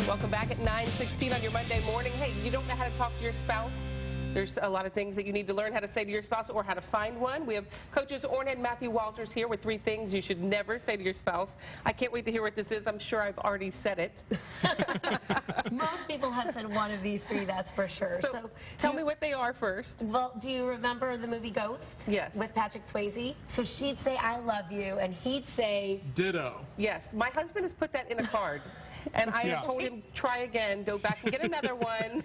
Welcome back at 9:16 on your Monday morning. Hey, you don't know how to talk to your spouse? There's a lot of things that you need to learn how to say to your spouse or how to find one. We have coaches Orna and Matthew Walters here with 3 things you should never say to your spouse. I can't wait to hear what this is. I'm sure I've already said it. Most people have said one of these 3, that's for sure. So tell me what they are first. Well, do you remember the movie Ghost? Yes. With Patrick Swayze? So she'd say, "I love you," and he'd say, "Ditto." Yes. My husband has put that in a card. And I have told him, try again, go back and get another one.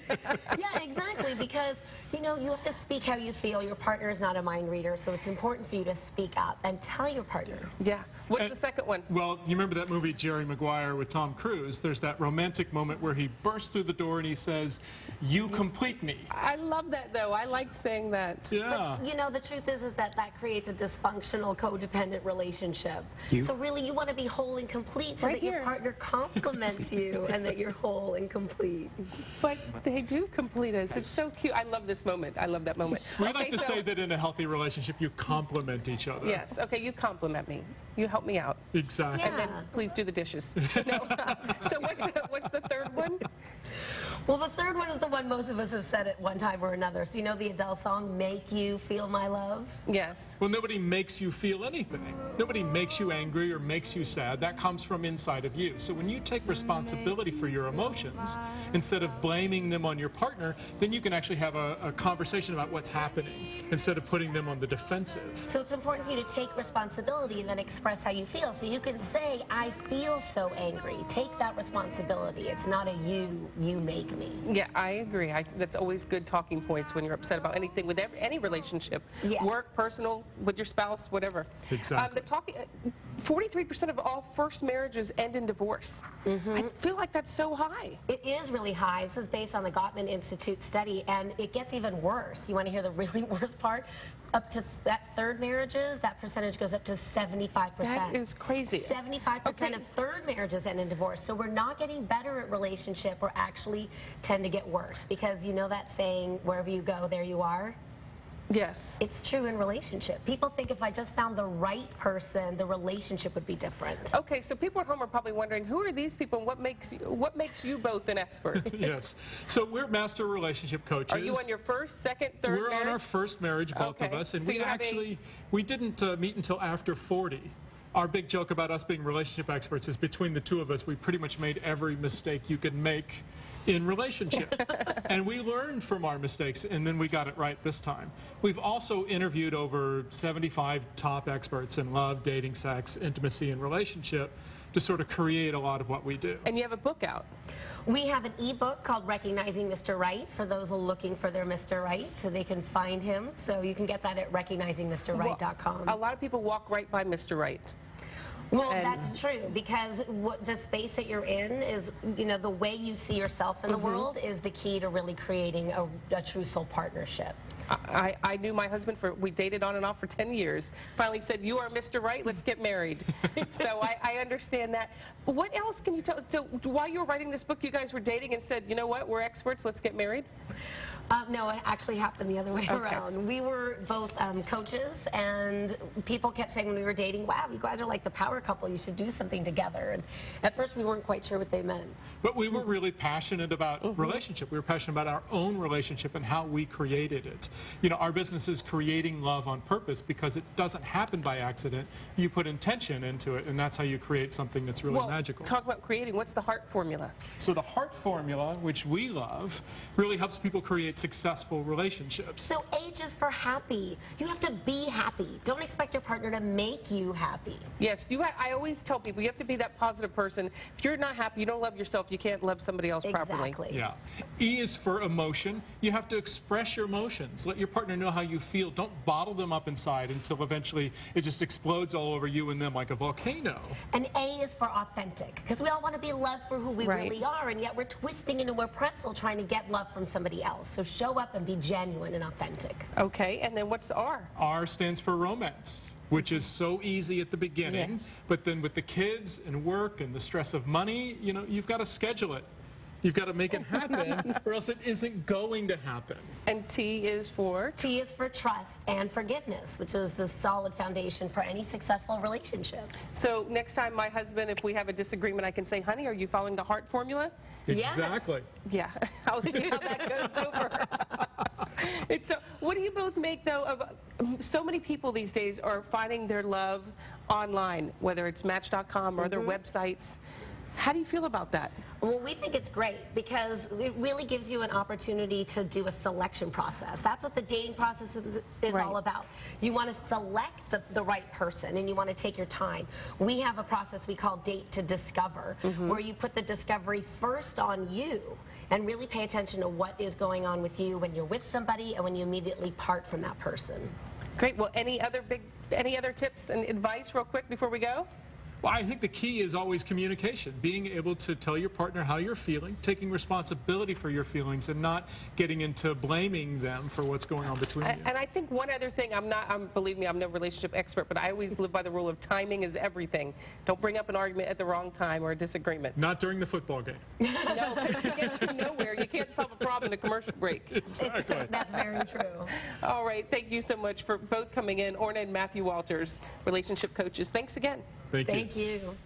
Yeah, exactly, because, you know, you have to speak how you feel. Your partner is not a mind reader, so it's important for you to speak up and tell your partner. Yeah. What's the second one? Well, you remember that movie Jerry Maguire with Tom Cruise? There's that romantic moment where he bursts through the door and he says, "You complete me." I love that, though. I like saying that. Yeah. But, you know, the truth is that creates a dysfunctional, codependent relationship. So really, you want to be whole and complete so that your partner compliments you and that you're whole and complete. But they do complete us. It's so cute. I love this moment. I love that moment. We like to say that in a healthy relationship, you compliment each other. Yes. Okay, you compliment me. You help me out. Exactly. Yeah. And then please do the dishes. No. So what's the third one? Well, the third one is the one most of us have said at one time or another. So you know the Adele song, "Make You Feel My Love"? Yes. Well, nobody makes you feel anything. Nobody makes you angry or makes you sad. That comes from inside of you. So when you take responsibility for your emotions, instead of blaming them on your partner, then you can actually have a conversation about what's happening instead of putting them on the defensive. So it's important for you to take responsibility and then express how you feel. So you can say, "I feel so angry." Take that responsibility. It's not a you make me. Yeah, I agree. That's always good talking points when you're upset about anything with any relationship. Yes. Work, personal, with your spouse, whatever. Exactly. 43% of all first marriages end in divorce. I feel like that's so high. It is really high. This is based on the Gottman Institute study, and it gets even worse. You want to hear the really worst part? Up to that third marriages, that percentage goes up to 75%. That is crazy. 75% of third marriages end in divorce. So we're not getting better at relationship. We're actually tend to get worse, because you know that saying, "Wherever you go, there you are"? Yes. It's true in relationship. People think if I just found the right person, the relationship would be different. Okay, so people at home are probably wondering, who are these people and what makes you both an expert? Yes. So we're master relationship coaches. Are you on your first, second, third marriage? We're on our first marriage, both of us, and so we didn't meet until after 40. Our big joke about us being relationship experts is between the two of us, we pretty much made every mistake you could make in relationship. And we learned from our mistakes, and then we got it right this time. We've also interviewed over 75 top experts in love, dating, sex, intimacy, and relationship to sort of create a lot of what we do. And you have a book out. We have an ebook called Recognizing Mr. Right for those looking for their Mr. Right, so they can find him. So you can get that at recognizingmrright.com. A lot of people walk right by Mr. Right. Well, that's true, because the space that you're in is, you know, the way you see yourself in the world is the key to really creating a true soul partnership. I knew my husband we dated on and off for 10 years. Finally said, "You are Mr. Right, let's get married." So I understand that. What else can you tell? So while you were writing this book, you guys were dating and said, "You know what, we're experts, let's get married"? No, it actually happened the other way around. We were both coaches, and people kept saying when we were dating, "Wow, you guys are like the power couple, you should do something together." And at first we weren't quite sure what they meant. But we were really passionate about relationship. We were passionate about our own relationship and how we created it. You know, our business is creating love on purpose because it doesn't happen by accident. You put intention into it, and that's how you create something that's really magical. Talk about creating. What's the heart formula? So the heart formula, which we love, really helps people create successful relationships. So H is for happy. You have to be happy. Don't expect your partner to make you happy. Yes, I always tell people you have to be that positive person. If you're not happy, you don't love yourself, you can't love somebody else properly. Exactly. Yeah. E is for emotion. You have to express your emotions. Let your partner know how you feel. Don't bottle them up inside until eventually it just explodes all over you and them like a volcano. And A is for authentic, because we all want to be loved for who we really are, and yet we're twisting into a pretzel trying to get love from somebody else. So show up and be genuine and authentic. Okay, and then what's R? R stands for romance, which is so easy at the beginning, but then with the kids and work and the stress of money, you know, you've got to schedule it. You've got to make it happen, or else it isn't going to happen. And T is for? T is for trust and forgiveness, which is the solid foundation for any successful relationship. So next time my husband, if we have a disagreement, I can say, honey, are you following the heart formula? Exactly. Yeah, I'll see how that goes over. What do you both make, though, of so many people these days are finding their love online, whether it's Match.com or other websites. How do you feel about that? Well, we think it's great because it really gives you an opportunity to do a selection process. That's what the dating process is all about. You want to select the right person, and you want to take your time. We have a process we call Date to Discover, where you put the discovery first on you and really pay attention to what is going on with you when you're with somebody and when you immediately part from that person. Great. Well, any other tips and advice real quick before we go? Well, I think the key is always communication, being able to tell your partner how you're feeling, taking responsibility for your feelings, and not getting into blaming them for what's going on between you. And I think one other thing, believe me, I'm no relationship expert, but I always live by the rule of timing is everything. Don't bring up an argument at the wrong time or a disagreement. Not during the football game. No, because it gets you nowhere. You can't solve a problem in a commercial break. Exactly. That's very true. All right. Thank you so much for both coming in. Orna and Matthew Walters, relationship coaches. Thanks again. Thank you. Thank you.